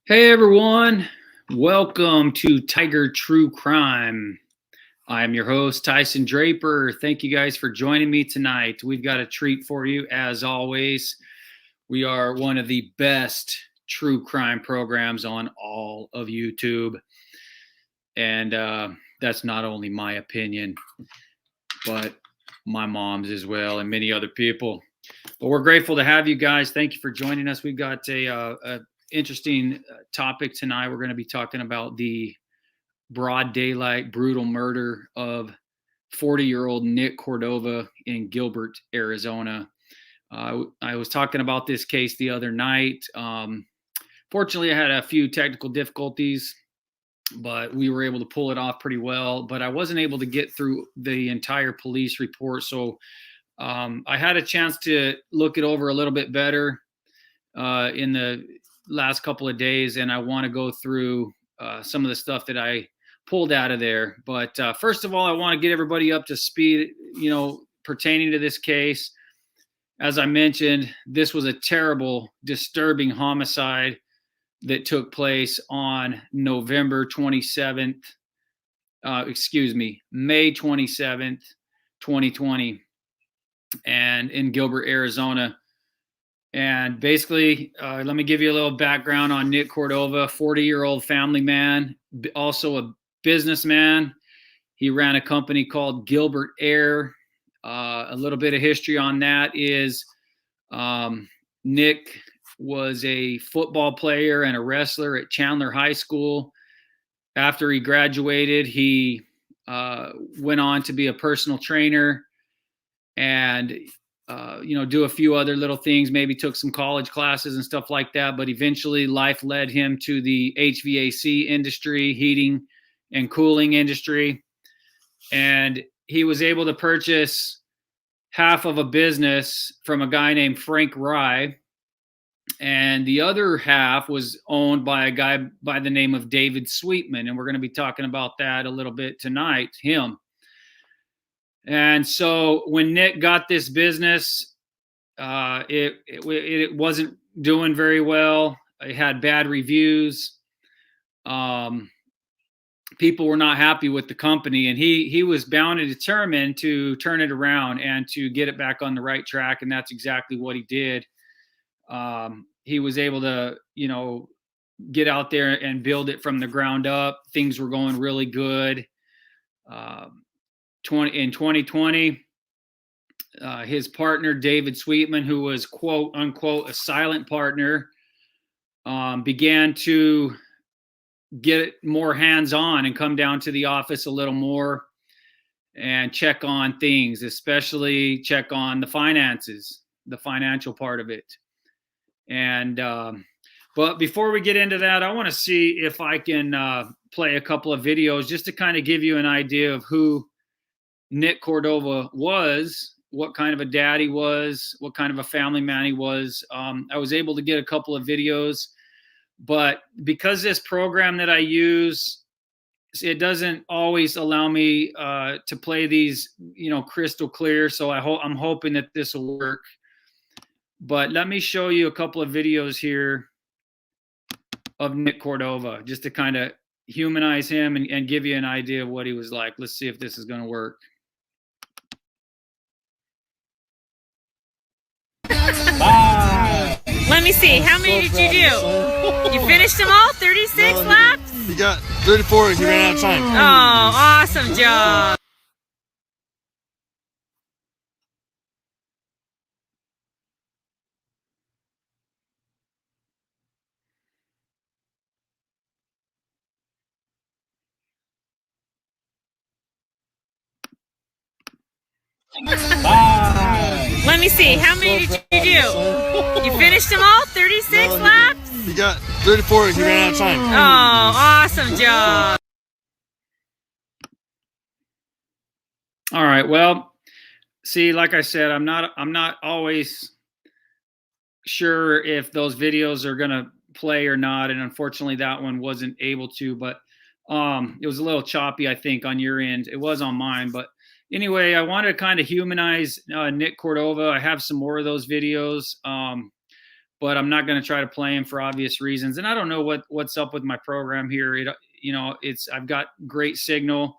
Hey everyone, welcome to Tiger True Crime. I am your host, Tyson Draper. Thank you guys for joining me tonight. We've got a treat for you as always. We are one of the best true crime programs on all of YouTube. And that's not only my opinion, but my mom's as well, and many other people. But we're grateful to have you guys. Thank you for joining us. We've got a interesting topic tonight. We're going to be talking about the broad daylight brutal murder of 40-year-old Nick Cordova in Gilbert, Arizona. I was talking about this case the other night. Fortunately, I had a few technical difficulties, but we were able to pull it off pretty well. But I wasn't able to get through the entire police report. So I had a chance to look it over a little bit better in the last couple of days, and I want to go through some of the stuff that I pulled out of there. But first of all, I want to get everybody up to speed, pertaining to this case. As I mentioned, this was a terrible, disturbing homicide that took place on November 27th, May 27th, 2020, and in Gilbert, Arizona. And basically, let me give you a little background on Nick Cordova, 40-year-old family man, also a businessman. He ran a company called Gilbert Air. A little bit of history on that is Nick was a football player and a wrestler at Chandler High School. After he graduated, he went on to be a personal trainer and do a few other little things, maybe took some college classes and stuff like that. But eventually life led him to the HVAC industry, heating and cooling industry. And he was able to purchase half of a business from a guy named Frank Rye. And the other half was owned by a guy by the name of David Sweetman. And we're going to be talking about that a little bit tonight, him. And so when Nick got this business, it wasn't doing very well. It had bad reviews. People were not happy with the company, and he was bound and determined to turn it around and to get it back on the right track. And that's exactly what he did. He was able to, get out there and build it from the ground up. Things were going really good. In 2020, his partner, David Sweetman, who was quote unquote a silent partner, began to get more hands-on and come down to the office a little more and check on things, especially check on the finances, the financial part of it. And but before we get into that, I want to see if I can play a couple of videos just to kind of give you an idea of who Nick Cordova was, what kind of a dad he was, what kind of a family man he was. I was able to get a couple of videos, but because this program that I use, it doesn't always allow me to play these, crystal clear. So I'm hoping that this will work. But let me show you a couple of videos here of Nick Cordova, just to kind of humanize him and give you an idea of what he was like. Let's see if this is going to work. Let me see. How many did you do? You finished them all? 36 laps? He got 34. He ran out of time. Oh, awesome job. Let me see. How many did you do? You finished them all? 36 laps? He got 34. He ran out of time. Oh, awesome job. All right. Well, see, like I said, I'm not always sure if those videos are going to play or not. And unfortunately that one wasn't able to, but it was a little choppy, I think, on your end. It was on mine, but anyway, I wanted to kind of humanize Nick Cordova. I have some more of those videos. but I'm not going to try to play him for obvious reasons. And I don't know what's up with my program here. I've got great signal.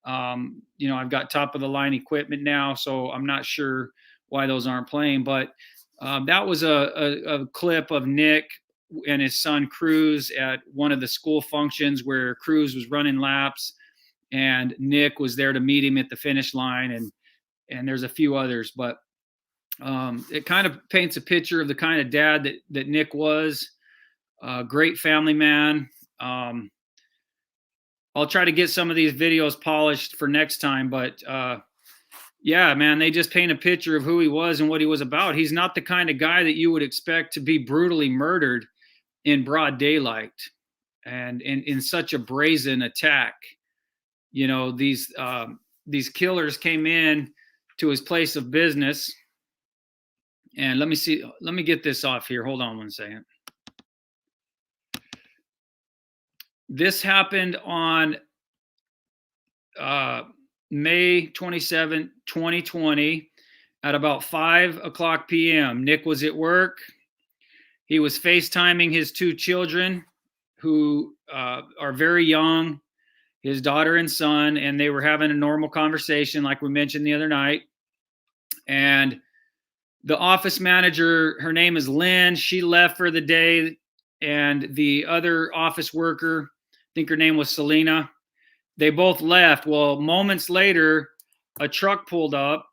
I've got top of the line equipment now, so I'm not sure why those aren't playing. But that was a clip of Nick and his son Cruz at one of the school functions where Cruz was running laps, and Nick was there to meet him at the finish line, and there's a few others, but it kind of paints a picture of the kind of dad that Nick was. A great family man. I'll try to get some of these videos polished for next time, but yeah, man, they just paint a picture of who he was and what he was about. He's not the kind of guy that you would expect to be brutally murdered in broad daylight and in such a brazen attack. These killers came in to his place of business. And let me get this off here. Hold on one second. This happened on May 27, 2020 at about 5:00 p.m. Nick was at work. He was FaceTiming his two children who are very young, his daughter and son, and they were having a normal conversation like we mentioned the other night. And the office manager, her name is Lynn, she left for the day, and the other office worker, I think her name was Selena, they both left. Well, moments later, a truck pulled up,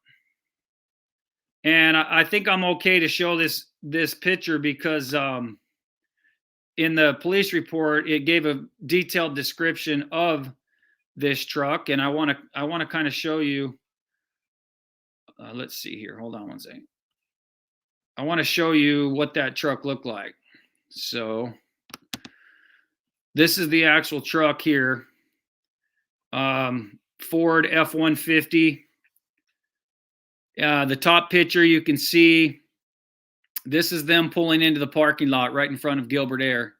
and I think I'm okay to show this picture because in the police report, it gave a detailed description of this truck, and I want to kind of show you. Let's see here. Hold on one second. I want to show you what that truck looked like. So this is the actual truck here. Ford F-150. The top picture you can see, this is them pulling into the parking lot right in front of Gilbert Air.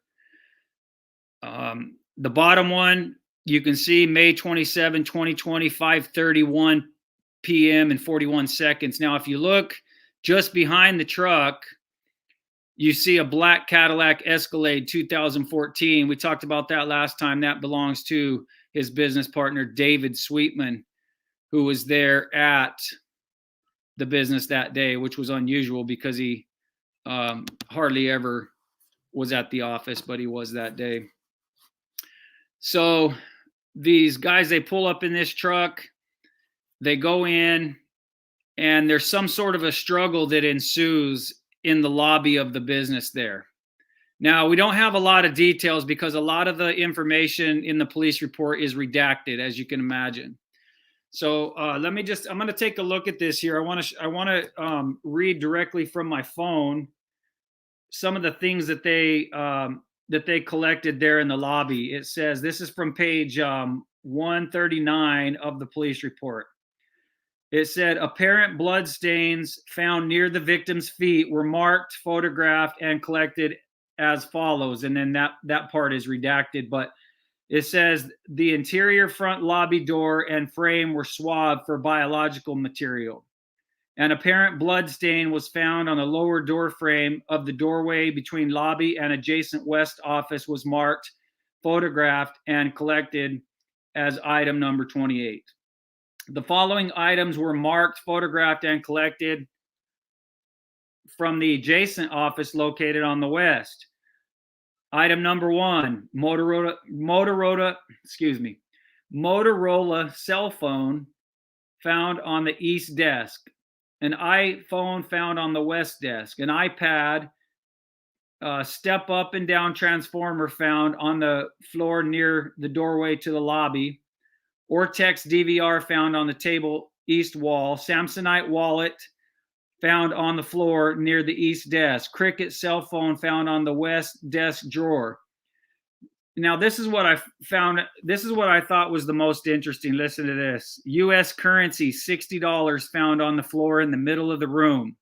The bottom one, you can see May 27, 2020, 5:31 p.m. and 41 seconds. Now, if you look just behind the truck, you see a black Cadillac Escalade 2014. We talked about that last time. That belongs to his business partner, David Sweetman, who was there at the business that day, which was unusual because he hardly ever was at the office, but he was that day. So these guys, they pull up in this truck, they go in, and there's some sort of a struggle that ensues in the lobby of the business there. Now, we don't have a lot of details because a lot of the information in the police report is redacted, as you can imagine. So I'm going to take a look at this here. I want to read directly from my phone some of the things that they collected there in the lobby. It says, this is from page 139 of the police report. It said, apparent blood stains found near the victim's feet were marked, photographed, and collected as follows. And then that part is redacted, but it says the interior front lobby door and frame were swabbed for biological material. An apparent blood stain was found on the lower door frame of the doorway between lobby and adjacent west office was marked, photographed, and collected as item number 28. The following items were marked, photographed, and collected from the adjacent office located on the west. Item number 1, Motorola cell phone found on the east desk, an iPhone found on the west desk, an iPad, step up and down transformer found on the floor near the doorway to the lobby, Ortex DVR found on the table east wall, Samsonite wallet found on the floor near the east desk, Cricket cell phone found on the west desk drawer. Now, this is what I found. This is what I thought was the most interesting. Listen to this. U.S. currency, $60 found on the floor in the middle of the room.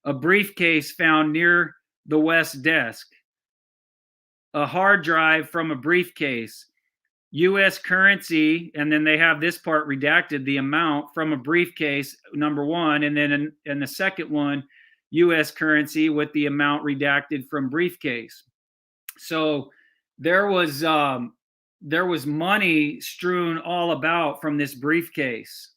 A briefcase found near the west desk. A hard drive from a briefcase. U.S. currency, and then they have this part redacted, the amount from a briefcase, number 1, and then in the second one, U.S. currency with the amount redacted from briefcase. So there was money strewn all about from this briefcase,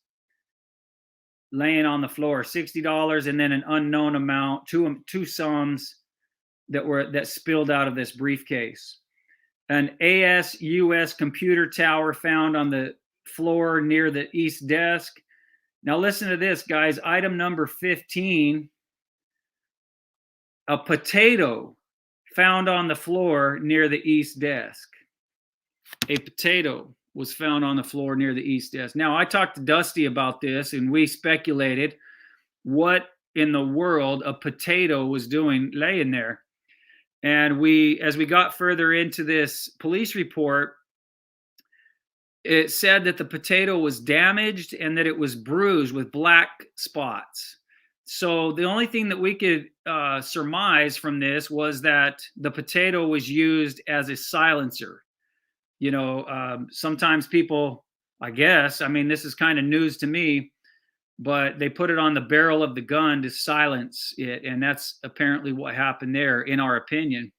laying on the floor, $60, and then an unknown amount, two sums that spilled out of this briefcase. An ASUS computer tower found on the floor near the east desk. Now listen to this, guys. Item number 15, a potato found on the floor near the east desk. A potato was found on the floor near the east desk. Now, I talked to Dusty about this, and we speculated what in the world a potato was doing laying there. And as we got further into this police report, it said that the potato was damaged and that it was bruised with black spots. So the only thing that we could surmise from this was that the potato was used as a silencer. You know, sometimes people, I guess, I mean, this is kind of news to me, but they put it on the barrel of the gun to silence it. And that's apparently what happened there, in our opinion.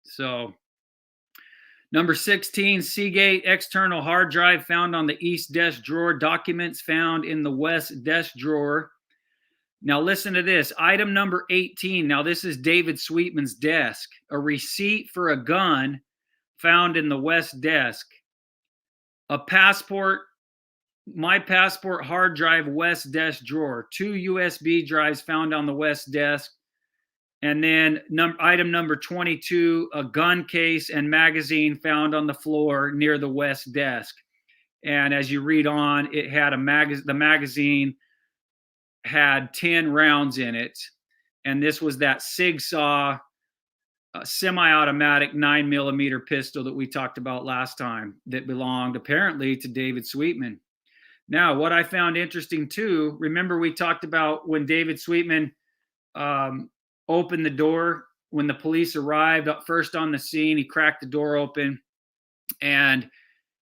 So number 16, Seagate external hard drive found on the east desk drawer, documents found in the west desk drawer. Now listen to this, item number 18. Now this is David Sweetman's desk, a receipt for a gun found in the west desk, a passport, my passport hard drive, west desk drawer, 2 USB drives found on the west desk, and then item number 22, a gun case and magazine found on the floor near the west desk. And as you read on, it had the magazine had 10 rounds in it, and this was that Sig Sauer semi-automatic 9mm pistol that we talked about last time that belonged apparently to David Sweetman. Now, what I found interesting too, remember we talked about when David Sweetman opened the door when the police arrived up first on the scene. He cracked the door open and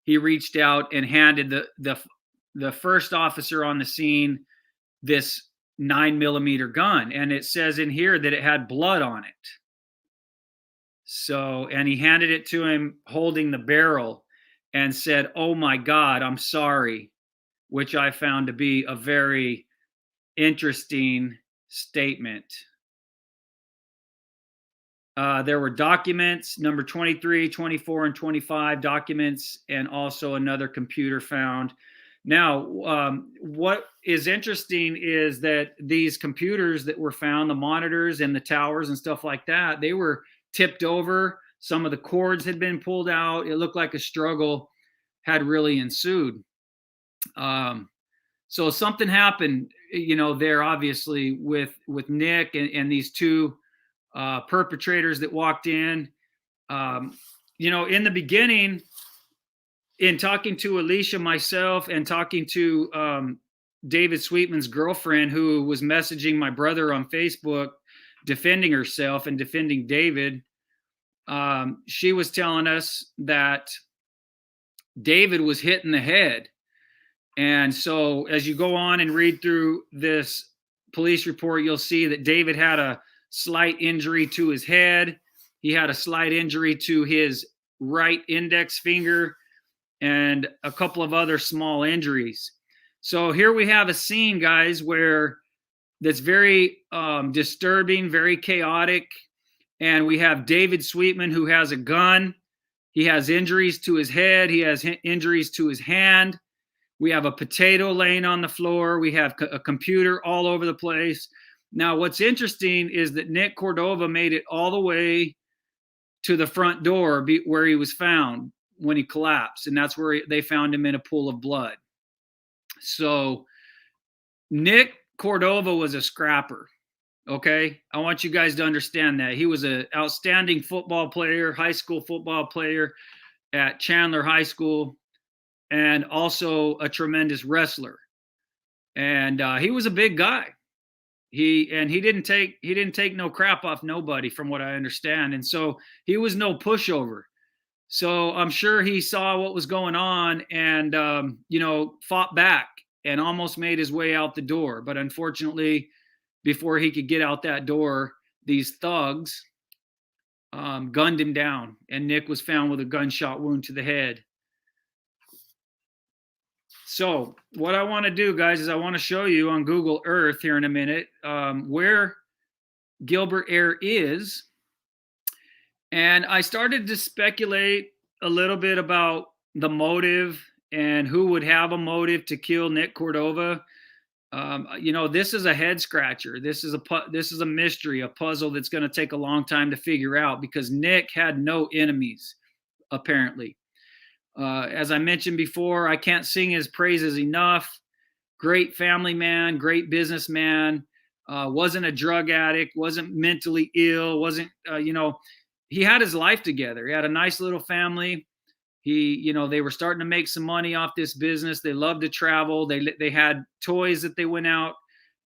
he reached out and handed the first officer on the scene this 9mm gun, and it says in here that it had blood on it. So, and he handed it to him holding the barrel and said, "Oh my God, I'm sorry," which I found to be a very interesting statement. There were documents, number 23, 24, and 25 documents, and also another computer found. Now, what is interesting is that these computers that were found, the monitors and the towers and stuff like that, they were tipped over. Some of the cords had been pulled out. It looked like a struggle had really ensued. So something happened, you know, there obviously with Nick and these two perpetrators that walked in. You know, in the beginning, in talking to Alicia, myself, and talking to David Sweetman's girlfriend, who was messaging my brother on Facebook, defending herself and defending David, she was telling us that David was hit in the head. And so as you go on and read through this police report, you'll see that David had a slight injury to his head. He had a slight injury to his right index finger and a couple of other small injuries. So here we have a scene, guys, where that's very disturbing, very chaotic. And we have David Sweetman, who has a gun. He has injuries to his head. He has injuries to his hand. We have a potato laying on the floor. We have a computer all over the place. Now, what's interesting is that Nick Cordova made it all the way to the front door where he was found when he collapsed. And that's where they found him in a pool of blood. So Nick Cordova was a scrapper. Okay. I want you guys to understand that. He was an outstanding football player, high school football player at Chandler High School, and also a tremendous wrestler. And he was a big guy. He didn't take no crap off nobody, from what I understand. And so he was no pushover. So I'm sure he saw what was going on and, you know, fought back and almost made his way out the door. But unfortunately, before he could get out that door, these thugs gunned him down, and Nick was found with a gunshot wound to the head. So what I want to do, guys, is I want to show you on Google Earth here in a minute where Gilbert Air is. And I started to speculate a little bit about the motive and who would have a motive to kill Nick Cordova. This is a head scratcher. This is a mystery, a puzzle that's going to take a long time to figure out, because Nick had no enemies, apparently. As I mentioned before, I can't sing his praises enough. Great family man, great businessman, wasn't a drug addict, wasn't mentally ill, he had his life together. He had a nice little family. They were starting to make some money off this business. They loved to travel. They had toys that they went out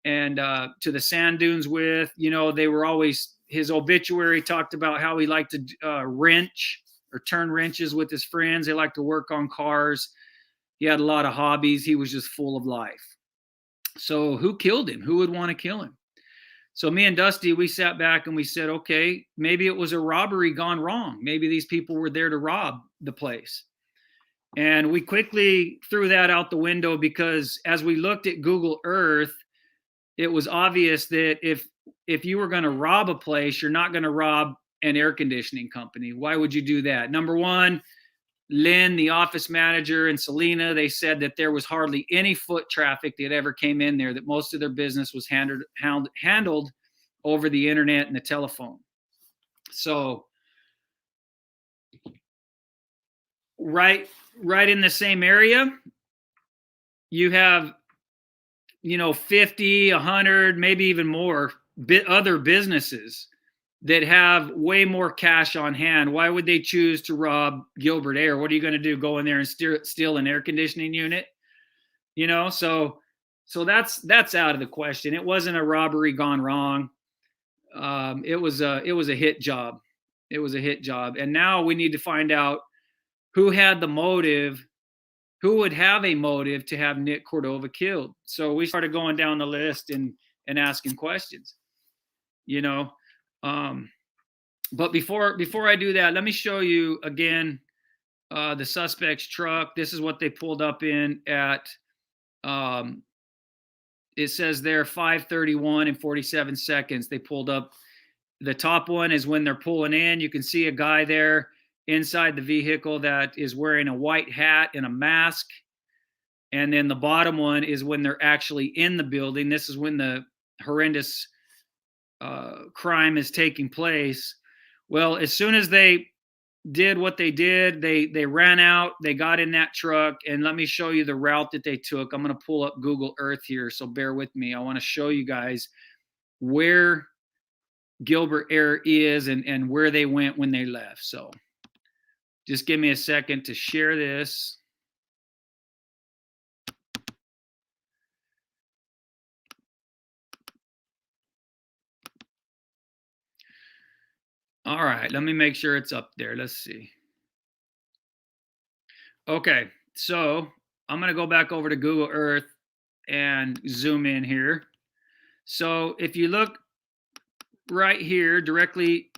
and to the sand dunes with. They were always, his obituary talked about how he liked to wrench or turn wrenches with his friends. They liked to work on cars. He had a lot of hobbies. He was just full of life. So who killed him? Who would want to kill him? So me and Dusty, we sat back and we said, okay, maybe it was a robbery gone wrong. Maybe these people were there to rob the place. And we quickly threw that out the window, because as we looked at Google Earth, it was obvious that if you were going to rob a place, you're not going to rob an air conditioning company. Why would you do that? Number one, Lynn, the office manager, and Selena, they said that there was hardly any foot traffic that ever came in there, that most of their business was handled over the internet and the telephone. So right in the same area, you have 50, 100, maybe even more other businesses that have way more cash on hand. Why would they choose to rob Gilbert Air? What are you going to do? Go in there and steal an air conditioning unit? So that's out of the question. It wasn't a robbery gone wrong. It was a hit job. It was a hit job. And now we need to find out who had the motive, who would have a motive to have Nick Cordova killed. So we started going down the list and asking questions, but before I do that, let me show you again the suspect's truck. This is what they pulled up in at. It says there 5:31 and 47 seconds. They pulled up. The top one is when they're pulling in. You can see a guy there inside the vehicle that is wearing a white hat and a mask. And then the bottom one is when they're actually in the building. This is when the horrendous crime is taking place. Well, as soon as they did what they did, they ran out, they got in that truck, and let me show you the route that they took. I'm going to pull up Google Earth here, so bear with me. I want to show you guys where Gilbert Air is and where they went when they left. So just give me a second to share this. All right, let me make sure it's up there. Let's see. Okay, so I'm going to go back over to Google Earth and zoom in here. So if you look right here, directly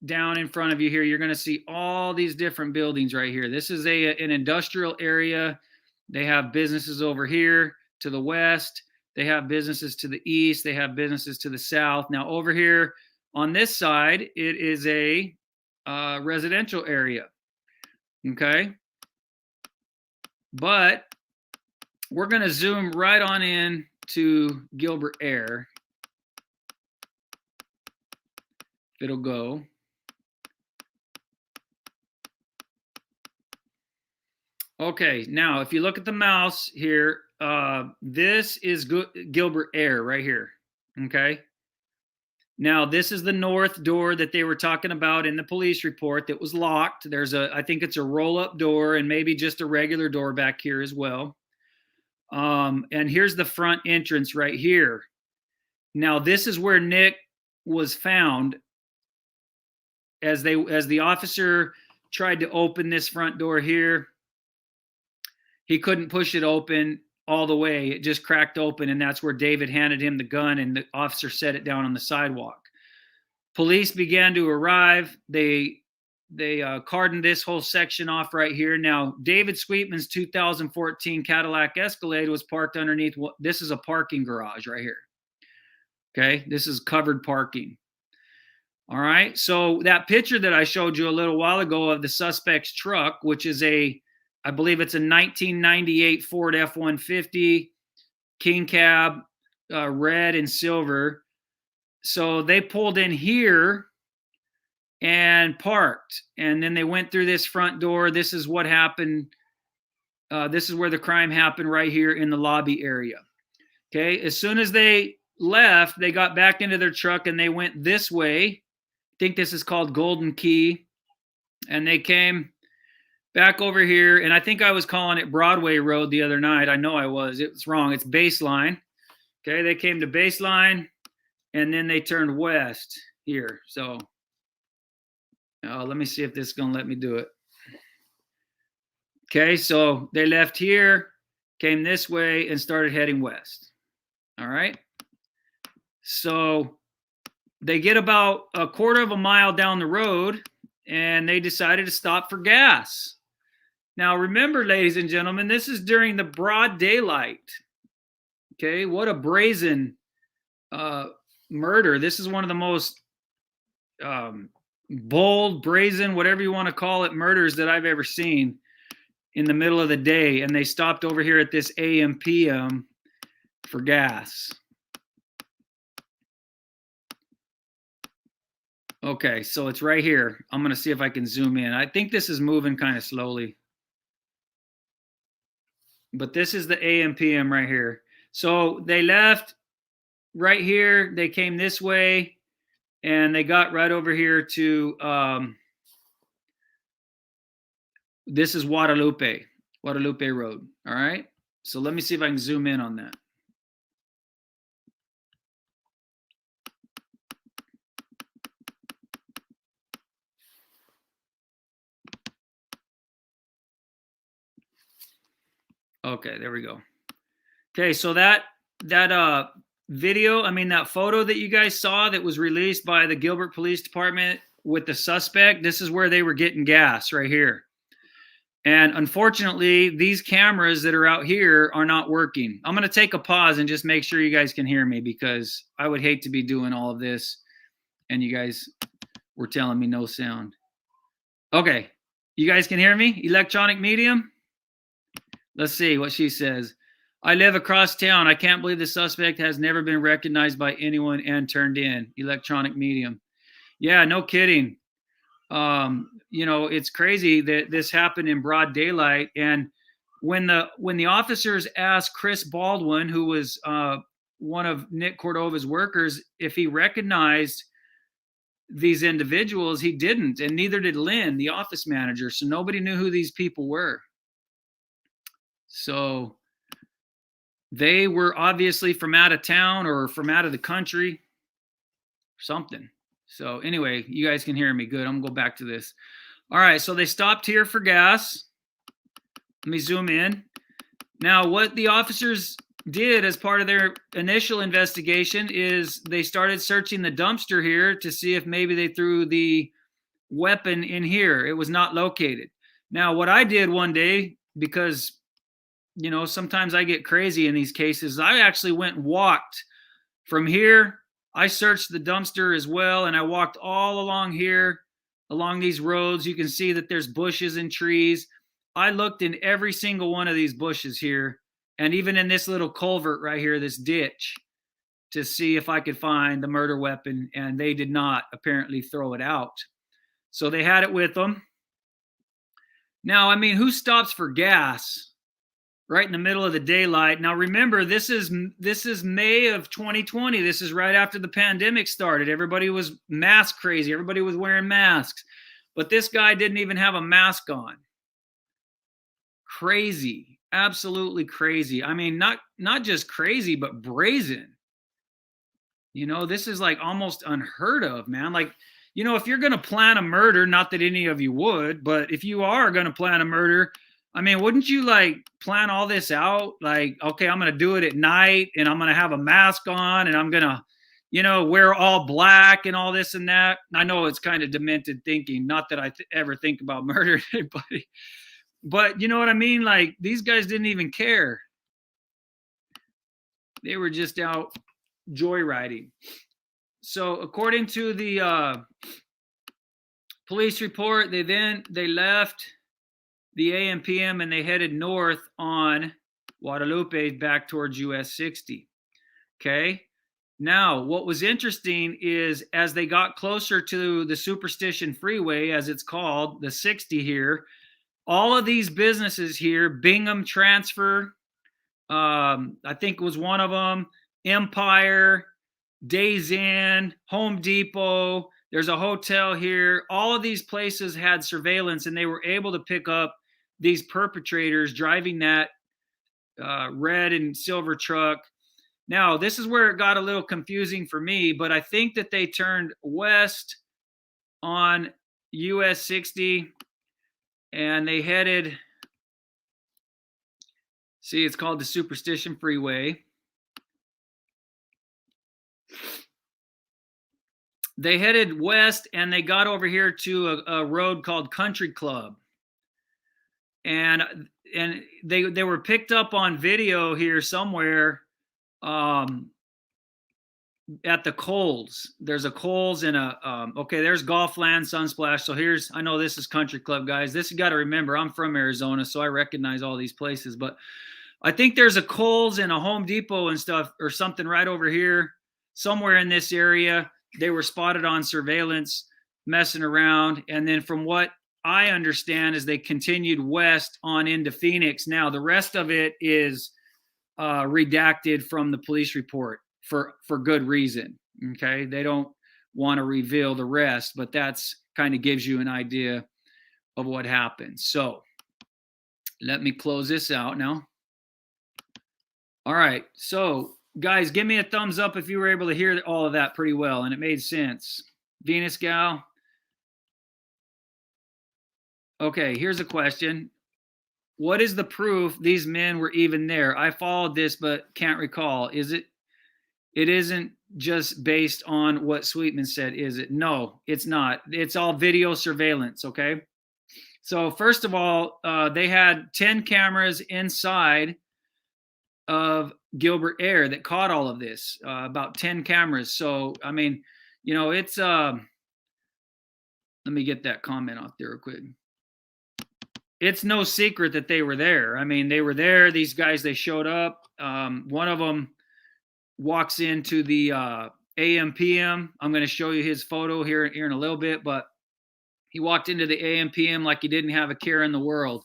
down in front of you here, you're going to see all these different buildings right here. This is an industrial area. They have businesses over here to the west. They have businesses to the east. They have businesses to the south. Now over here on this side, it is a residential area. Okay. But we're going to zoom right on in to Gilbert Air. It'll go. Okay, now if you look at the mouse here, this is Gilbert Air right here. Okay. Now this is the north door that they were talking about in the police report that was locked. There's I think it's a roll-up door and maybe just a regular door back here as well. And here's the front entrance right here. Now this is where Nick was found. As the officer tried to open this front door here, he couldn't push it open. all the way. It just cracked open, and that's where David handed him the gun, and the officer set it down on the sidewalk. Police began to arrive. They cordoned this whole section off right here. Now, David Sweetman's 2014 Cadillac Escalade was parked underneath. This is a parking garage right here. Okay, this is covered parking. All right, so that picture that I showed you a little while ago of the suspect's truck, which is I believe it's a 1998 Ford F-150 King Cab, red and silver. So they pulled in here and parked, and then they went through this front door. This is what happened. This is where the crime happened, right here in the lobby area. Okay, as soon as they left, they got back into their truck and they went this way. I think this is called Golden Key. And they came back over here, and I think I was calling it Broadway Road the other night. I know I was. It was wrong. It's Baseline. Okay, they came to Baseline, and then they turned west here. So let me see if this is going to let me do it. Okay, so they left here, came this way, and started heading west. All right. So they get about a quarter of a mile down the road, and they decided to stop for gas. Now, remember, ladies and gentlemen, this is during the broad daylight. Okay, what a brazen murder. This is one of the most bold, brazen, whatever you want to call it, murders that I've ever seen in the middle of the day. And they stopped over here at this AM PM for gas. Okay, so it's right here. I'm going to see if I can zoom in. I think this is moving kind of slowly. But this is the AM PM right here. So they left right here. They came this way, and they got right over here to this is Guadalupe Road. All right. So let me see if I can zoom in on that. Okay, there we go. Okay, so that video, that photo that you guys saw that was released by the Gilbert Police Department with the suspect, this is where they were getting gas right here. And unfortunately, these cameras that are out here are not working. I'm going to take a pause and just make sure you guys can hear me, because I would hate to be doing all of this and you guys were telling me no sound. Okay, you guys can hear me? Electronic medium? Let's see what she says. I live across town. I can't believe the suspect has never been recognized by anyone and turned in. Electronic medium. Yeah, no kidding. It's crazy that this happened in broad daylight. And when the officers asked Chris Baldwin, who was one of Nick Cordova's workers, if he recognized these individuals, he didn't, and neither did Lynn, the office manager. So nobody knew who these people were. So they were obviously from out of town or from out of the country, something. So anyway, you guys can hear me. Good. I'm going to go back to this. All right. So they stopped here for gas. Let me zoom in. Now, what the officers did as part of their initial investigation is they started searching the dumpster here to see if maybe they threw the weapon in here. It was not located. Now, what I did one day, because sometimes I get crazy in these cases, I actually went and walked from here. I searched the dumpster as well, and I walked all along here, along these roads. You can see that there's bushes and trees. I looked in every single one of these bushes here, and even in this little culvert right here, this ditch, to see if I could find the murder weapon, and they did not apparently throw it out. So they had it with them. Now, who stops for gas right in the middle of the daylight? Now, remember, this is May of 2020. This is right after the pandemic started. Everybody was mask crazy. Everybody was wearing masks. But this guy didn't even have a mask on. Crazy. Absolutely crazy. Not just crazy, but brazen. This is like almost unheard of, man. Like, if you're going to plan a murder, not that any of you would, but if you are going to plan a murder, I mean, wouldn't you like plan all this out? Like, okay, I'm going to do it at night and I'm going to have a mask on and I'm going to, wear all black and all this and that. I know it's kind of demented thinking. Not that I ever think about murdering anybody, but you know what I mean? Like, these guys didn't even care. They were just out joyriding. So according to the police report, they left the AM PM and they headed north on Guadalupe back towards US 60. Okay. Now, what was interesting is as they got closer to the Superstition Freeway, as it's called, the 60 here, all of these businesses here, Bingham Transfer, I think was one of them, Empire, Days Inn, Home Depot, there's a hotel here. All of these places had surveillance and they were able to pick up these perpetrators driving that red and silver truck. Now, this is where it got a little confusing for me, but I think that they turned west on US 60 and they headed, see, it's called the Superstition Freeway. They headed west and they got over here to a road called Country Club. And they were picked up on video here somewhere at the Coles. There's a Coles and okay, there's Golfland, Sunsplash. So I know this is Country Club, guys. This you got to remember, I'm from Arizona, so I recognize all these places. But I think there's a Coles and a Home Depot and stuff or something right over here, somewhere in this area. They were spotted on surveillance messing around. And then from what I understand is they continued west on into Phoenix. Now, the rest of it is redacted from the police report for good reason. Okay. They don't want to reveal the rest, but that's kind of gives you an idea of what happened. So let me close this out now. All right. So guys, give me a thumbs up if you were able to hear all of that pretty well and it made sense. Venus Gal. Okay, here's a question. What is the proof these men were even there? I followed this, but can't recall. It isn't just based on what Sweetman said, is it? No, it's not. It's all video surveillance, okay? So first of all, they had 10 cameras inside of Gilbert Air that caught all of this, about 10 cameras. So, I mean, it's, let me get that comment off there real quick. It's no secret that they were there. I mean, they were there. These guys, they showed up. One of them walks into the AM PM. I'm going to show you his photo here in a little bit, but he walked into the AM PM like he didn't have a care in the world.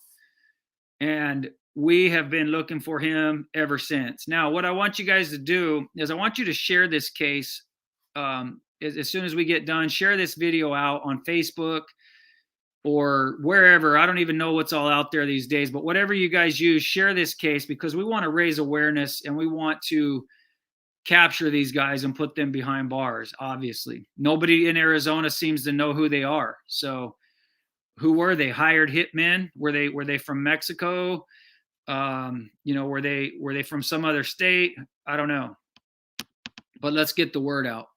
And we have been looking for him ever since. Now, what I want you guys to do is I want you to share this case as soon as we get done. Share this video out on Facebook or wherever. I don't even know what's all out there these days, but whatever you guys use, share this case because we want to raise awareness and we want to capture these guys and put them behind bars. Obviously, nobody in Arizona seems to know who they are. So who were they? Hired hitmen? Were they from Mexico? Were they from some other state? I don't know, but let's get the word out.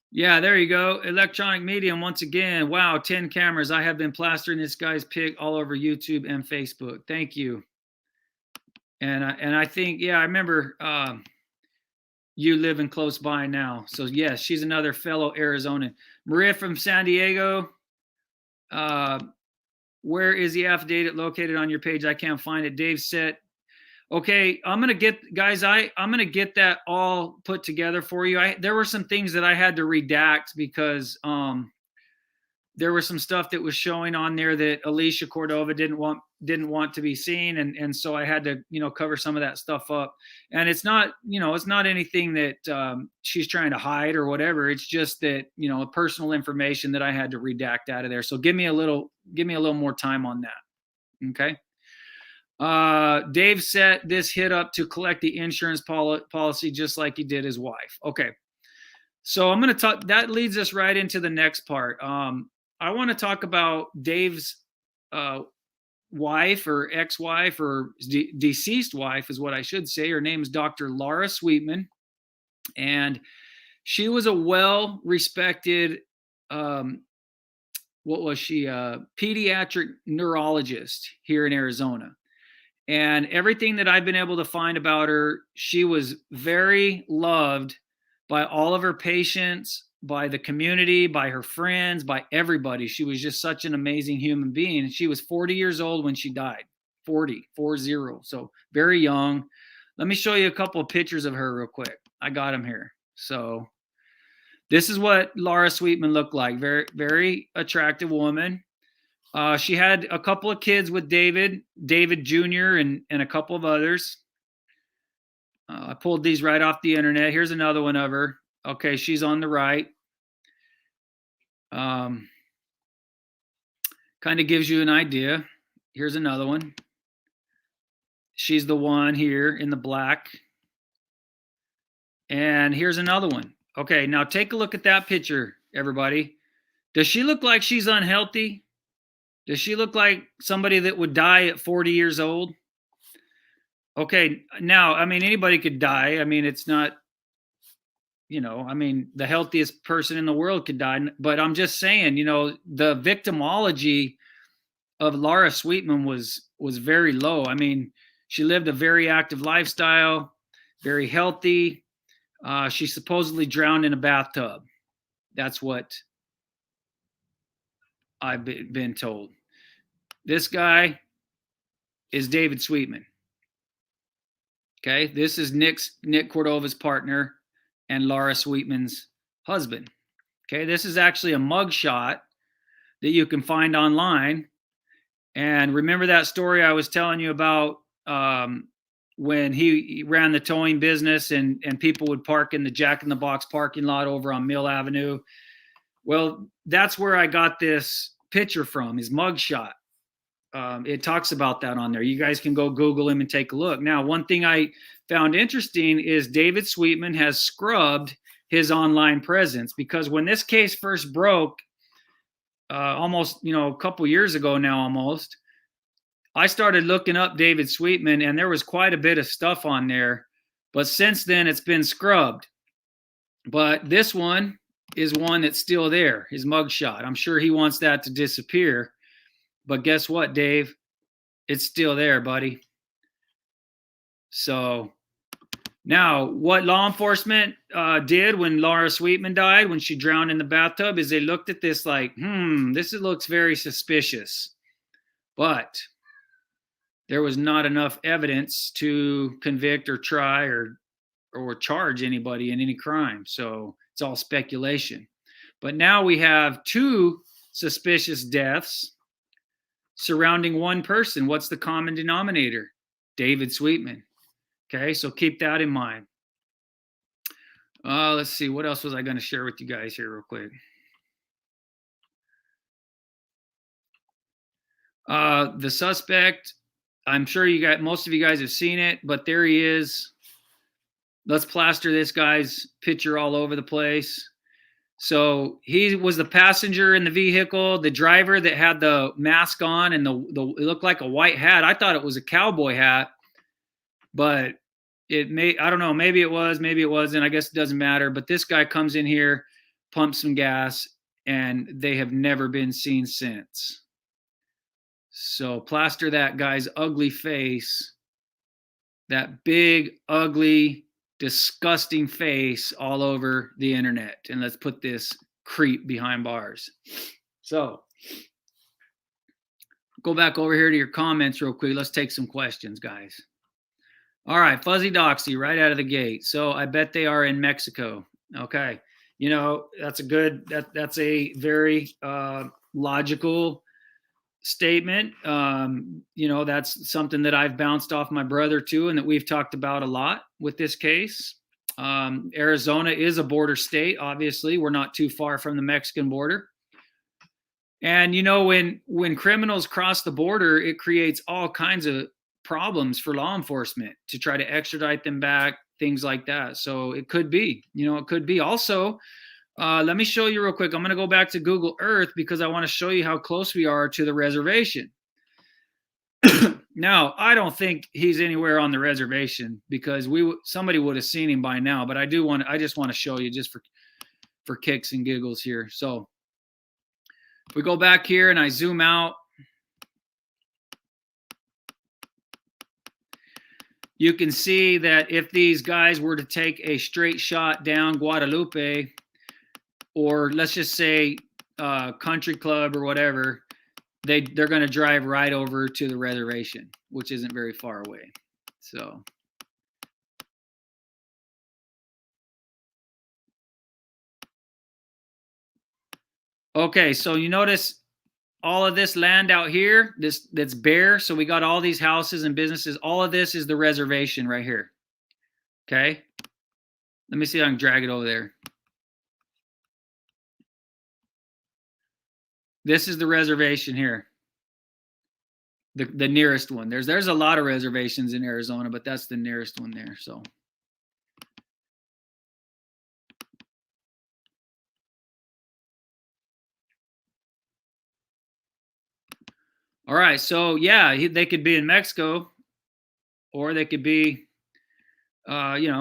Yeah, there you go. Electronic medium once again. Wow, 10 cameras. I have been plastering this guy's pic all over YouTube and Facebook. Thank you. And I think, yeah, I remember you living close by now. So yes, she's another fellow Arizonan. Maria from San Diego. Where is the affidavit located on your page? I can't find it. Dave said, okay, I'm going to get, guys, I'm going to get that all put together for you. There were some things that I had to redact because there was some stuff that was showing on there that Alicia Cordova didn't want to be seen. And so I had to, cover some of that stuff up. And it's not, it's not anything that she's trying to hide or whatever. It's just that, personal information that I had to redact out of there. So give me a little more time on that. Okay. Dave set this hit up to collect the insurance policy just like he did his wife. Okay. So I'm going to talk, that leads us right into the next part. I want to talk about Dave's wife or ex-wife or deceased wife is what I should say. Her name is Dr. Laura Sweetman. And she was a well-respected, what was she? Pediatric neurologist here in Arizona. And everything that I've been able to find about her, she was very loved by all of her patients, by the community, by her friends, by everybody. She was just such an amazing human being. And she was 40 years old when she died. 40. So very young. Let me show you a couple of pictures of her real quick. I got them here. So this is what Laura Sweetman looked like. Very, very attractive woman. She had a couple of kids with David Jr. and a couple of others. I pulled these right off the internet. Here's another one of her. Okay, she's on the right. Kind of gives you an idea. Here's another one. She's the one here in the black. And here's another one. Okay, now take a look at that picture, everybody. Does she look like she's unhealthy? Does she look like somebody that would die at 40 years old? Okay, now, I mean, anybody could die. I mean, it's not, I mean, the healthiest person in the world could die. But I'm just saying, the victimology of Laura Sweetman was very low. I mean, she lived a very active lifestyle, very healthy. She supposedly drowned in a bathtub. That's what I've been told. This guy is David Sweetman. Okay, this is Nick Cordova's partner and Laura Sweetman's husband. Okay, this is actually a mug shot that you can find online. And remember that story I was telling you about when he ran the towing business and people would park in the Jack in the Box parking lot over on Mill Avenue. Well, that's where I got this picture from, his mug shot. It talks about that on there. You guys can go Google him and take a look. Now, one thing I found interesting is David Sweetman has scrubbed his online presence, because when this case first broke, almost, a couple years ago now almost, I started looking up David Sweetman and there was quite a bit of stuff on there. But since then, it's been scrubbed. But this one is one that's still there, his mugshot. I'm sure he wants that to disappear. But guess what, Dave? It's still there, buddy. So now what law enforcement did when Laura Sweetman died, when she drowned in the bathtub, is they looked at this like, this looks very suspicious. But there was not enough evidence to convict or try or charge anybody in any crime. So it's all speculation. But now we have two suspicious deaths surrounding one person. What's the common denominator? David Sweetman. Okay, so keep that in mind. Let's see, what else was I going to share with you guys here real quick? The suspect, I'm sure most of you guys have seen it, but there he is. Let's plaster this guy's picture all over the place. So he was the passenger in the vehicle, the driver that had the mask on and it looked like a white hat. I thought it was a cowboy hat, but I don't know, maybe it was, maybe it wasn't. I guess it doesn't matter. But this guy comes in here, pumps some gas, and they have never been seen since. So plaster that guy's ugly face, that big, ugly, disgusting face all over the internet, and let's put this creep behind bars. So go back over here to your comments real quick. Let's take some questions, guys. All right, Fuzzy Doxy right out of the gate. So I bet they are in Mexico. Okay, that's that's a very logical statement. That's something that I've bounced off my brother too, and that we've talked about a lot with this case. Arizona is a border state. Obviously, we're not too far from the Mexican border. And when criminals cross the border, it creates all kinds of problems for law enforcement to try to extradite them back, things like that. So it could be, it could be. Also, let me show you real quick. I'm going to go back to Google Earth because I want to show you how close we are to the reservation. Now, I don't think he's anywhere on the reservation because somebody would have seen him by now. But I just want to show you just for kicks and giggles here. So if we go back here and I zoom out, you can see that if these guys were to take a straight shot down Guadalupe, or let's just say Country Club or whatever, they're going to drive right over to the reservation, which isn't very far away. So okay, so you notice all of this land out here, that's bare. So we got all these houses and businesses. All of this is the reservation right here. Okay. Let me see if I can drag it over there. This is the reservation here. The nearest one. There's a lot of reservations in Arizona, but that's the nearest one there. So all right, so yeah, they could be in Mexico, or they could be, on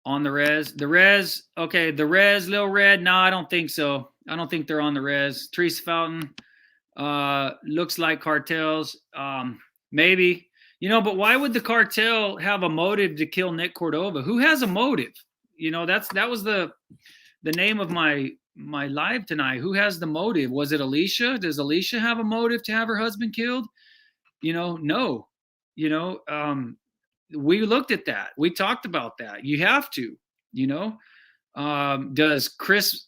the res. The res, okay, the res, Lil Red. No, I don't think so. I don't think they're on the res. Teresa Fountain, looks like cartels. Maybe, but why would the cartel have a motive to kill Nick Cordova? Who has a motive? That was the name of my live tonight. Who has the motive? Was it Alicia? Does Alicia have a motive to have her husband killed? No. We looked at that. We talked about that. You have to, does Chris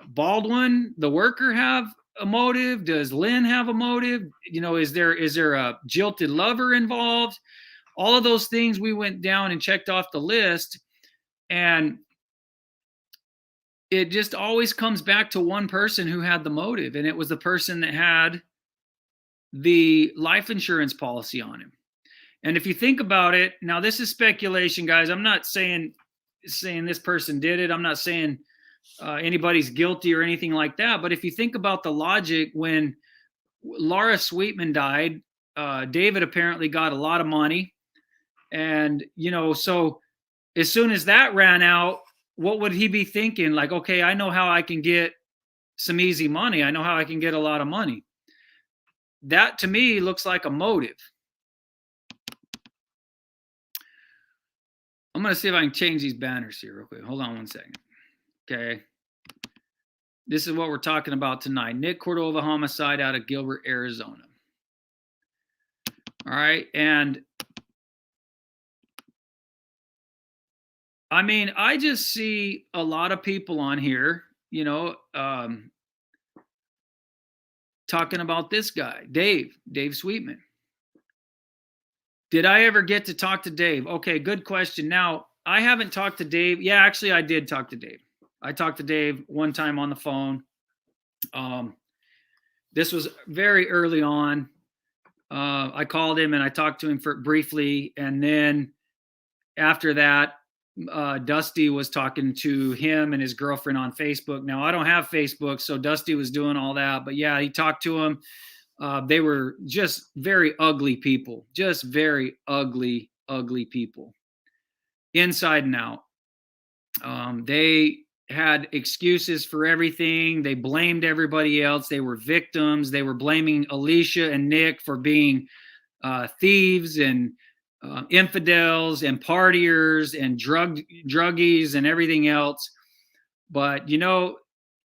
Baldwin, the worker, have a motive? Does Lynn have a motive? Is there a jilted lover involved? All of those things we went down and checked off the list, and it just always comes back to one person who had the motive, and it was the person that had the life insurance policy on him. And if you think about it, now this is speculation, guys. I'm not saying this person did it. I'm not saying anybody's guilty or anything like that. But if you think about the logic, when Laura Sweetman died, David apparently got a lot of money. And, so as soon as that ran out, what would he be thinking? Like, okay, I know how I can get some easy money. I know how I can get a lot of money. That to me looks like a motive. I'm going to see if I can change these banners here real quick. Hold on one second. Okay. This is what we're talking about tonight. Nick Cordova homicide out of Gilbert, Arizona. All right. And I mean, I just see a lot of people on here, talking about this guy, Dave Sweetman. Did I ever get to talk to Dave? Okay, good question. Now, I haven't talked to Dave. Yeah, actually, I did talk to Dave. I talked to Dave one time on the phone. This was very early on. I called him and I talked to him briefly. And then after that, Dusty was talking to him and his girlfriend on Facebook. Now, I don't have Facebook, so Dusty was doing all that. But yeah, he talked to him. They were just very ugly people, just very ugly people, inside and out. They had excuses for everything. They blamed everybody else. They were victims. They were blaming Alicia and Nick for being thieves and infidels and partiers and druggies and everything else. But,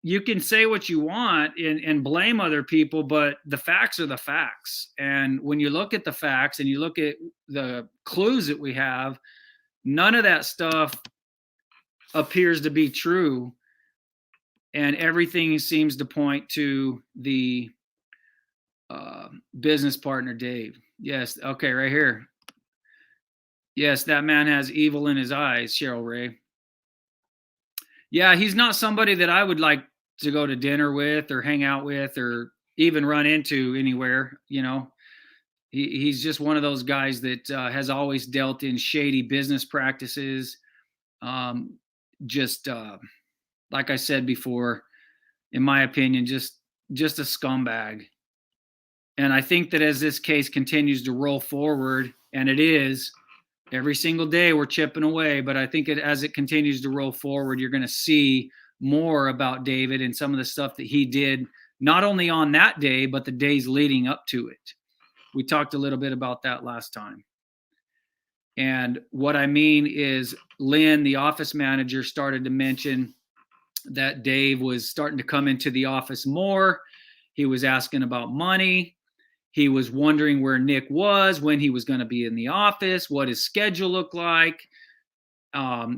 you can say what you want and blame other people, but the facts are the facts. And when you look at the facts and you look at the clues that we have, none of that stuff appears to be true. And everything seems to point to the business partner, Dave. Yes. Okay. Right here. Yes. That man has evil in his eyes, Cheryl Ray. Yeah, he's not somebody that I would like to go to dinner with or hang out with or even run into anywhere. He's just one of those guys that has always dealt in shady business practices. Like I said before, in my opinion, just a scumbag. And I think that as this case continues to roll forward, and it is, every single day we're chipping away, but I think as it continues to roll forward, you're going to see more about David and some of the stuff that he did, not only on that day, but the days leading up to it. We talked a little bit about that last time. And what I mean is Lynn, the office manager, started to mention that Dave was starting to come into the office more. He was asking about money. He was wondering where Nick was, when he was going to be in the office, what his schedule looked like.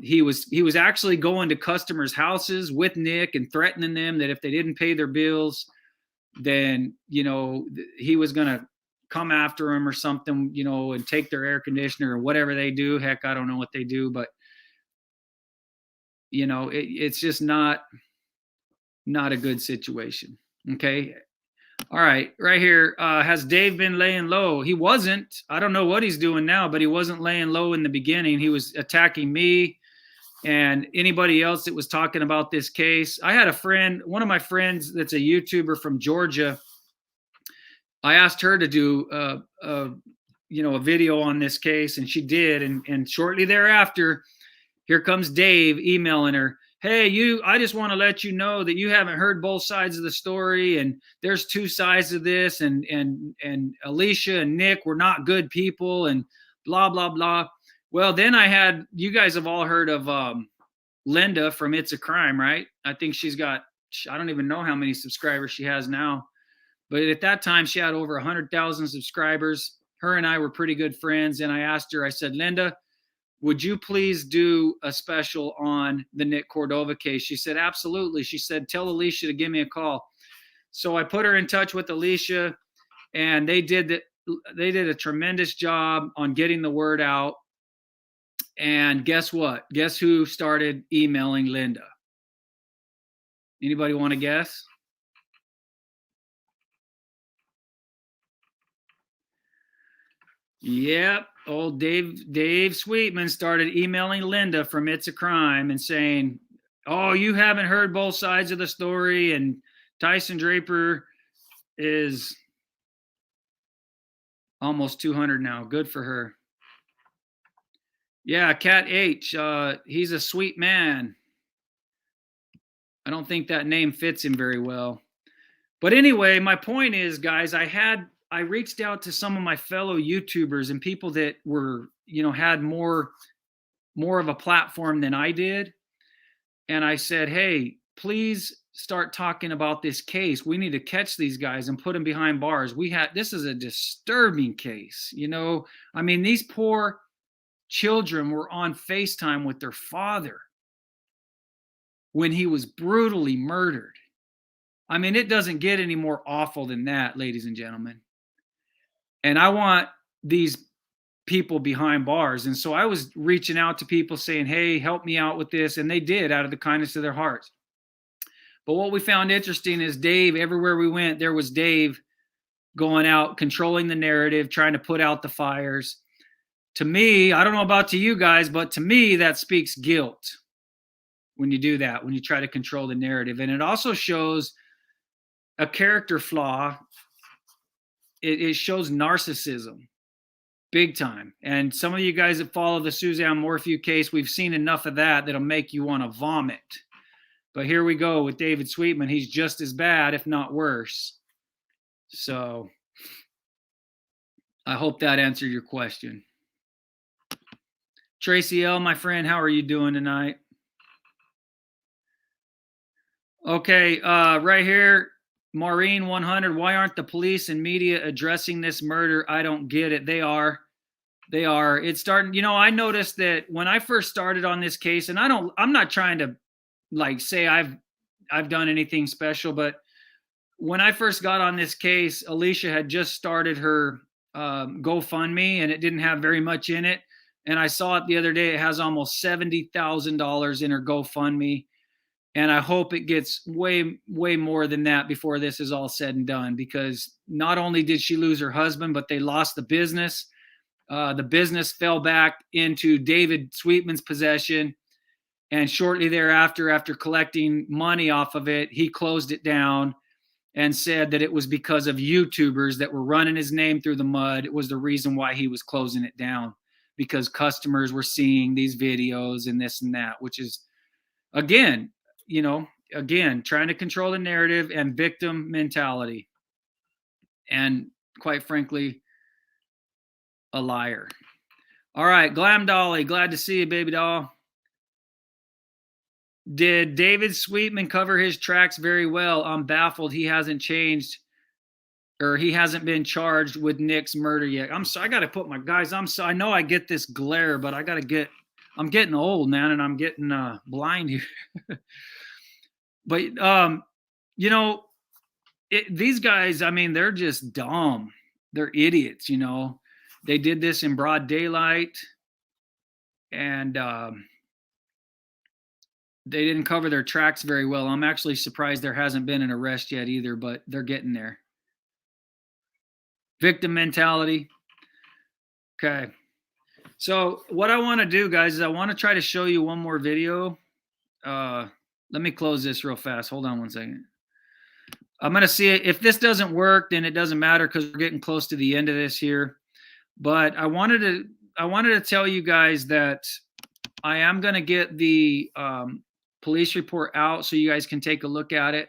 He was actually going to customers' houses with Nick and threatening them that if they didn't pay their bills, then, he was going to come after them or something, and take their air conditioner or whatever they do. Heck, I don't know what they do, but it's just not a good situation. Okay. All right. Right here. Has Dave been laying low? He wasn't. I don't know what he's doing now, but he wasn't laying low in the beginning. He was attacking me and anybody else that was talking about this case. I had a friend, one of my friends that's a YouTuber from Georgia. I asked her to do a video on this case, and she did. And shortly thereafter, here comes Dave emailing her. Hey, I just want to let you know that you haven't heard both sides of the story, and there's two sides of this, and Alicia and Nick were not good people, and blah, blah, blah. Well, then you guys have all heard of Linda from It's a Crime, right? I think I don't even know how many subscribers she has now. But at that time, she had over 100,000 subscribers. Her and I were pretty good friends. And I asked her, I said, Linda, would you please do a special on the Nick Cordova case? She said, absolutely. She said, tell Alicia to give me a call. So I put her in touch with Alicia, and they did a tremendous job on getting the word out. And guess what? Guess who started emailing Linda? Anybody want to guess? Yep. Old Dave Sweetman started emailing Linda from It's a Crime and saying, oh, you haven't heard both sides of the story. And Tyson Draper is almost 200 now. Good for her. Yeah, Cat H. He's a sweet man. I don't think that name fits him very well. But anyway, my point is, guys, I reached out to some of my fellow YouTubers and people that were, had more of a platform than I did. And I said, hey, please start talking about this case. We need to catch these guys and put them behind bars. This is a disturbing case. These poor children were on FaceTime with their father when he was brutally murdered. It doesn't get any more awful than that, ladies and gentlemen. And I want these people behind bars. And so I was reaching out to people saying, hey, help me out with this. And they did, out of the kindness of their hearts. But what we found interesting is Dave, everywhere we went, there was Dave going out, controlling the narrative, trying to put out the fires. To me, I don't know about to you guys, but to me, that speaks guilt when you do that, when you try to control the narrative. And it also shows a character flaw. It shows narcissism big time. And some of you guys that follow the Suzanne Morphew case, we've seen enough of that'll make you want to vomit. But here we go with David Sweetman. He's just as bad, if not worse. So I hope that answered your question. Tracy L., my friend, how are you doing tonight? Okay, right here. Maureen 100, why aren't the police and media addressing this murder? I don't get it. They are. It's starting, I noticed that when I first started on this case, and I'm not trying to say I've done anything special, but when I first got on this case, Alicia had just started her GoFundMe, and it didn't have very much in it. And I saw it the other day. It has almost $70,000 in her GoFundMe. And I hope it gets way, way more than that before this is all said and done, because not only did she lose her husband, but they lost the business. The business fell back into David Sweetman's possession. And shortly thereafter, after collecting money off of it, he closed it down. and said that it was because of YouTubers that were running his name through the mud. It was the reason why he was closing it down, because customers were seeing these videos and this and that, which is, again, trying to control the narrative and victim mentality. And quite frankly, a liar. All right, Glam Dolly, glad to see you, baby doll. Did David Sweetman cover his tracks very well? I'm baffled he hasn't changed, or he hasn't been charged with Nick's murder yet. I'm sorry, I got to put my guys. I know I get this glare, but I'm getting old, man, and I'm getting blind here. But these guys, I mean, they're just dumb. They're idiots, They did this in broad daylight, and they didn't cover their tracks very well. I'm actually surprised there hasn't been an arrest yet either, but they're getting there. Victim mentality. Okay. So what I want to do, guys, is I want to try to show you one more video. Let me close this real fast. Hold on one second. I'm going to see it. If this doesn't work, then it doesn't matter, because we're getting close to the end of this here. But I wanted to tell you guys that I am going to get the police report out so you guys can take a look at it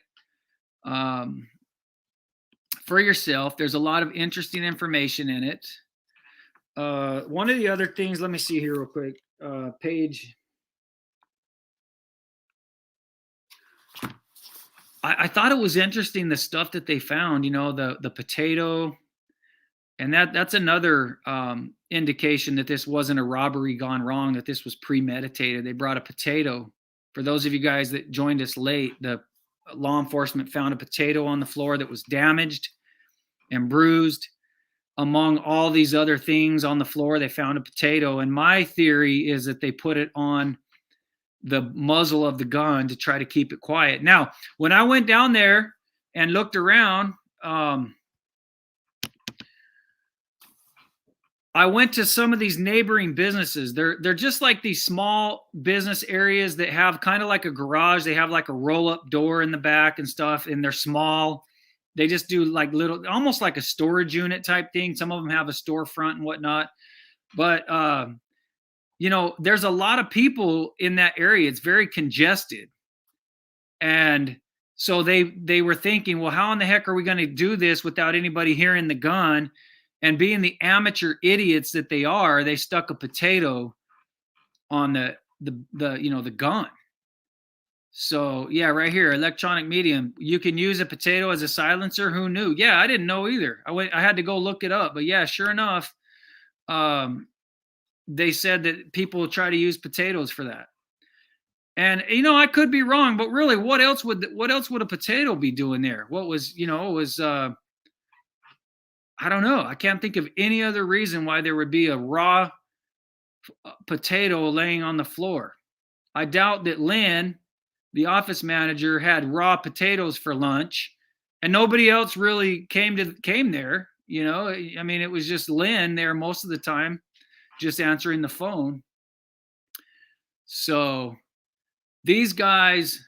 for yourself. There's a lot of interesting information in it. One of the other things, let me see here real quick. Page. I thought it was interesting, the stuff that they found, the potato. And that's another indication that this wasn't a robbery gone wrong, that this was premeditated. They brought a potato. For those of you guys that joined us late, the law enforcement found a potato on the floor that was damaged and bruised. Among all these other things on the floor, they found a potato. And my theory is that they put it on the muzzle of the gun to try to keep it quiet. Now, when I went down there and looked around, I went to some of these neighboring businesses. They're just like these small business areas that have kind of like a garage. They have like a roll-up door in the back and stuff, and they're small. They just do like little, almost like a storage unit type thing. Some of them have a storefront and whatnot. But, there's a lot of people in that area. It's very congested. And so they were thinking, well, how in the heck are we going to do this without anybody hearing the gun? And being the amateur idiots that they are, they stuck a potato on the gun. So yeah, right here, electronic medium. You can use a potato as a silencer. Who knew? Yeah, I didn't know either. I had to go look it up. But yeah, sure enough, they said that people try to use potatoes for that. And I could be wrong, but really, what else would a potato be doing there? What was I don't know. I can't think of any other reason why there would be a raw potato laying on the floor. I doubt that Lynn, the office manager, had raw potatoes for lunch, and nobody else really came there. I mean, it was just Lynn there most of the time, just answering the phone. So these guys,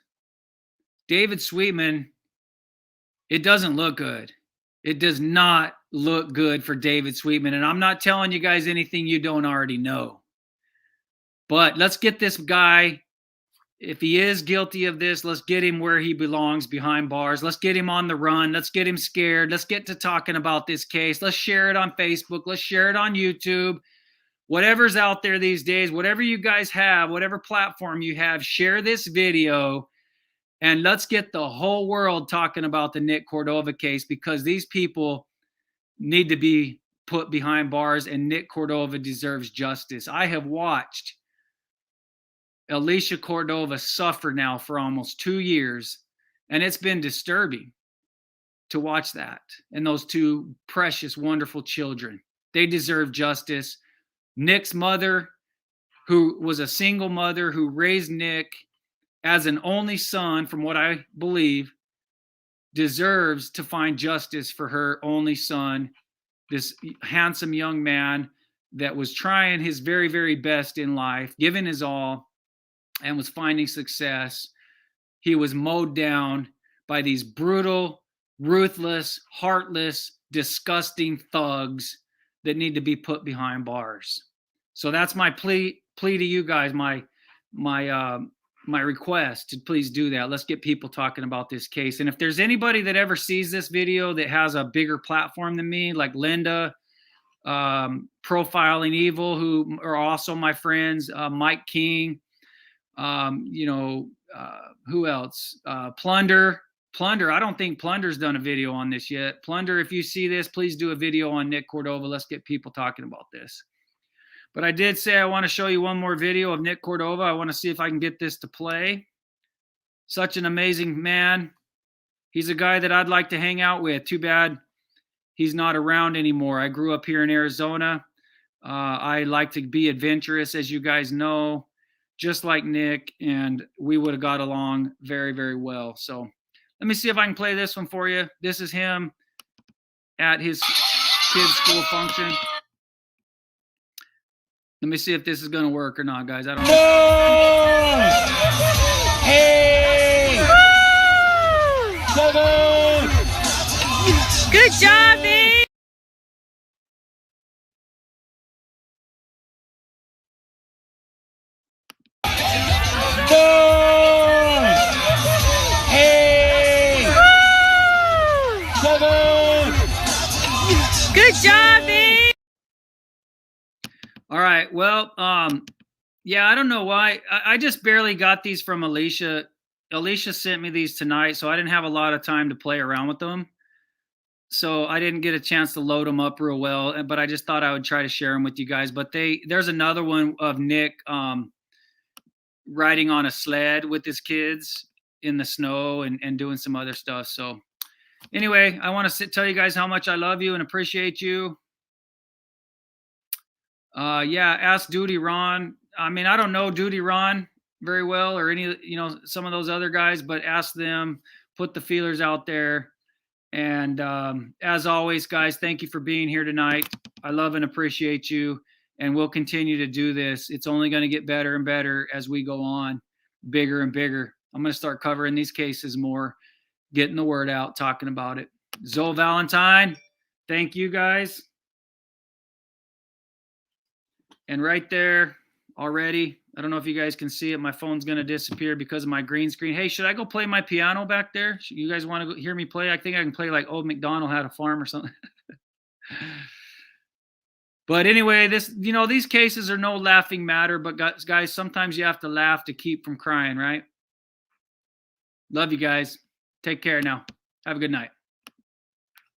David Sweetman, it doesn't look good. It does not look good for David Sweetman. And I'm not telling you guys anything you don't already know. But let's get this guy, if he is guilty of this, let's get him where he belongs, behind bars. Let's get him on the run. Let's get him scared. Let's get to talking about this case. Let's share it on Facebook. Let's share it on YouTube. Whatever's out there these days, whatever you guys have, whatever platform you have, share this video. And let's get the whole world talking about the Nick Cordova case, because these people need to be put behind bars, and Nick Cordova deserves justice. I have watched Alicia Cordova suffer now for almost 2 years, and it's been disturbing to watch that. And those two precious, wonderful children, they deserve justice. Nick's mother, who was a single mother who raised Nick as an only son, from what I believe, deserves to find justice for her only son, this handsome young man that was trying his very, very best in life, giving his all, and was finding success. He was mowed down by these brutal ruthless, heartless, disgusting thugs that need to be put behind bars. So that's my plea to you guys, my request to please do that. Let's get people talking about this case. And if there's anybody that ever sees this video that has a bigger platform than me, like Linda, Profiling Evil, who are also my friends, Mike King, who else? Plunder. I don't think Plunder's done a video on this yet. Plunder, if you see this, please do a video on Nick Cordova. Let's get people talking about this. But I did say I want to show you one more video of Nick Cordova. I want to see if I can get this to play. Such an amazing man. He's a guy that I'd like to hang out with. Too bad he's not around anymore. I grew up here in Arizona. I like to be adventurous, as you guys know, just like Nick, and we would have got along very, very well. So let me see if I can play this one for you. This is him at his kid's school function. Let me see if this is going to work or not, guys. I don't know. Hey! Good job, Nate! Good job, Nate! All right. Well, yeah, I don't know why. I just barely got these from Alicia. Alicia sent me these tonight, so I didn't have a lot of time to play around with them. So I didn't get a chance to load them up real well, but I just thought I would try to share them with you guys. But there's another one of Nick riding on a sled with his kids in the snow and doing some other stuff. So anyway, I want to tell you guys how much I love you and appreciate you. Yeah, ask Duty Ron. I mean, I don't know Duty Ron very well or any, some of those other guys, but ask them, put the feelers out there. And as always, guys, thank you for being here tonight. I love and appreciate you, and we'll continue to do this. It's only going to get better and better as we go on, bigger and bigger. I'm going to start covering these cases more, getting the word out, talking about it. Zoe Valentine, thank you, guys. And right there already, I don't know if you guys can see it. My phone's going to disappear because of my green screen. Hey, should I go play my piano back there? You guys want to hear me play? I think I can play like Old MacDonald Had a Farm or something. But anyway, these cases are no laughing matter. But guys, sometimes you have to laugh to keep from crying, right? Love you guys. Take care now. Have a good night.